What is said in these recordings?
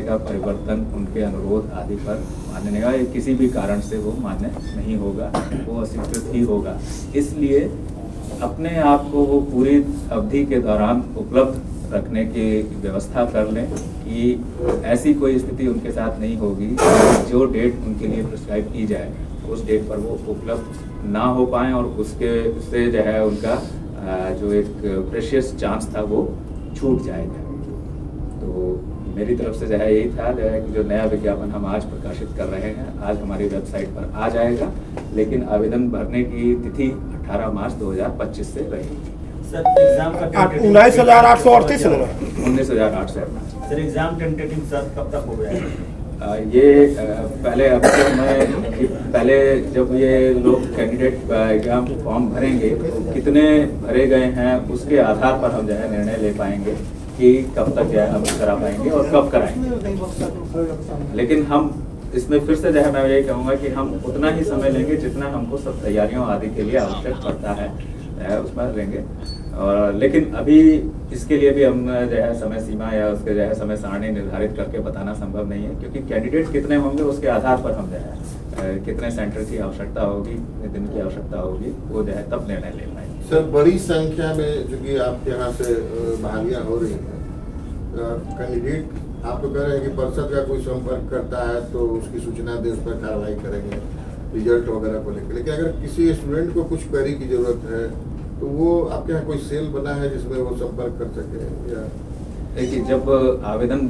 का परिवर्तन उनके अनुरोध आदि पर मान्य नहीं होगा, किसी भी कारण से वो मान्य नहीं होगा, वो अस्वीकृत ही होगा। इसलिए अपने आप को वो पूरी अवधि के दौरान उपलब्ध रखने की व्यवस्था कर लें कि ऐसी कोई स्थिति उनके साथ नहीं होगी जो डेट उनके लिए प्रिस्क्राइब की जाए उस डेट पर वो उपलब्ध ना हो पाएँ और उससे जो है उनका जो एक प्रेशियस चांस था वो छूट जाएगा। तो मेरी तरफ से जो है यही था जो है कि जो नया विज्ञापन हम आज प्रकाशित कर रहे हैं आज हमारी वेबसाइट पर आ जाएगा, लेकिन आवेदन भरने की तिथि 18 मार्च 2025 से रहेगी। सर एग्जाम का 19,838 19,838 सर एग्जाम टेंटेटिव सर कब तक हो गया? ये पहले अब तक पहले जब ये लोग कैंडिडेट एग्जाम फॉर्म भरेंगे कितने भरे गए हैं उसके आधार पर हम जो है निर्णय ले पाएंगे कि कब तक जो है हम करा पाएंगे और कब कराएंगे। लेकिन हम इसमें फिर से जो है मैं यही कहूँगा कि हम उतना ही समय लेंगे जितना हमको सब तैयारियों आदि के लिए आवश्यक पड़ता है उसमें लेंगे। और लेकिन अभी इसके लिए भी हम जो है समय सीमा या उसके जो है समय सारणी निर्धारित करके बताना संभव नहीं है, क्योंकि कैंडिडेट कितने होंगे उसके आधार पर हम जो है कितने सेंटर की आवश्यकता होगी, कितने दिन की आवश्यकता होगी, वो जो है तब निर्णय ले पाएंगे। सर बड़ी संख्या में चूंकि आपके यहाँ से बहालियाँ हो रही हैं, कैंडिडेट आप तो कह रहे हैं कि परिषद का कोई संपर्क करता है तो उसकी सूचना दे, उस पर कार्रवाई करेंगे रिजल्ट वगैरह को लेकर, लेकिन अगर किसी स्टूडेंट को कुछ क्वेरी की जरूरत है तो वो आपके यहाँ कोई सेल बना है जिसमें वो संपर्क कर सके? या देखिए जब आवेदन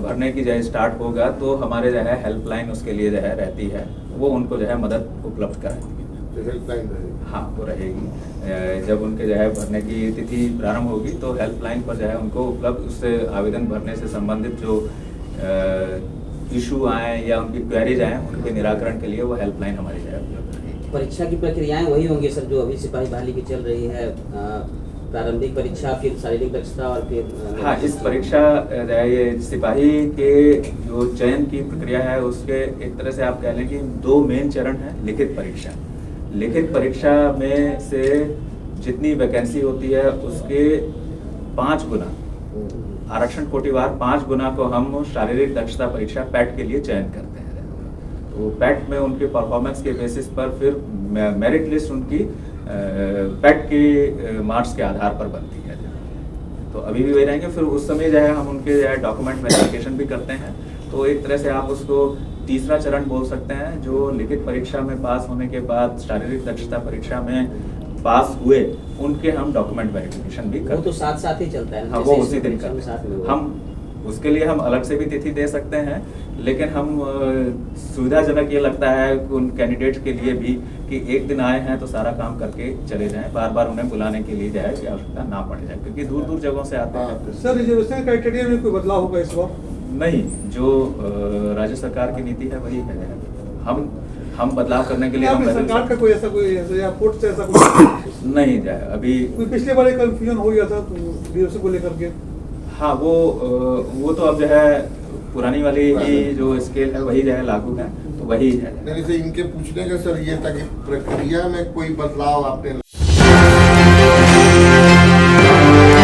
भरने की जो है स्टार्ट होगा तो हमारे जो है हेल्पलाइन उसके लिए जो है रहती है, वो उनको जो है मदद उपलब्ध कराएंगे। तो हेल्पलाइन रहेगी? हाँ वो रहेगी। जब उनके जो है भरने की तिथि प्रारंभ होगी तो हेल्पलाइन पर जो है उनको उपलब्ध उससे आवेदन भरने से संबंधित जो इशू आए या उनकी क्वेरीज आए उनके निराकरण के लिए वो हेल्पलाइन हमारी जो है उपलब्ध रहेगी। परीक्षा की प्रक्रियाएं वही होंगी सर जो अभी सिपाही बहाली की चल रही है, प्रारंभिक परीक्षा फिर शारीरिक दक्षता और फिर हाँ इस परीक्षा ये सिपाही के जो चयन की प्रक्रिया है उसके एक तरह से आप कह लें कि 2 मेन चरण है। लिखित परीक्षा में से जितनी वैकेंसी होती है उसके 5 गुना आरक्षण कोटिवार 5 गुना को हम शारीरिक दक्षता परीक्षा पैट के लिए चयन करते हैं। तो पैट में उनके परफॉर्मेंस के बेसिस पर फिर मेरिट लिस्ट उनकी पैट के मार्क्स के आधार पर बनती है। तो अभी भी वही रहेंगे। फिर उस समय जो है हम उनके जो है डॉक्यूमेंट वेरिफिकेशन भी करते हैं। तो एक तरह से आप उसको तीसरा चरण बोल सकते हैं, जो लिखित परीक्षा में पास होने के बाद शारीरिक दक्षता परीक्षा में पास हुए उनके हम डॉक्यूमेंट वेरिफिकेशन भी करते हैं। वो तो साथ साथ ही चलता है। हाँ वो उसी दिन करते हैं। हम उसके लिए हम अलग से भी तिथि दे सकते हैं, लेकिन हम सुविधाजनक ये लगता है उन कैंडिडेट्स के लिए भी कि एक दिन आए हैं तो सारा काम करके चले जाएं, बार बार उन्हें बुलाने के लिए जाए की आवश्यकता ना पड़ जाए, क्योंकि दूर दूर जगहों से आते हैं। सर रिजर्वेशन क्राइटेरिया में कोई बदलाव होगा इस बार? नहीं, जो राज्य सरकार की नीति है वही है। हम बदलाव करने के लिए हम सरकार का कोई ऐसा या कोर्ट से ऐसा कुछ नहीं जाए अभी। कोई पिछले बार एक कंफ्यूजन हो गया था रिजर्वेशन को लेकर के। हाँ वो तो अब जो है पुरानी वाली ही जो स्केल है वही जो है लागू है, तो वही है। इनके पूछने का सर ये था कि प्रक्रिया में कोई बदलाव आपने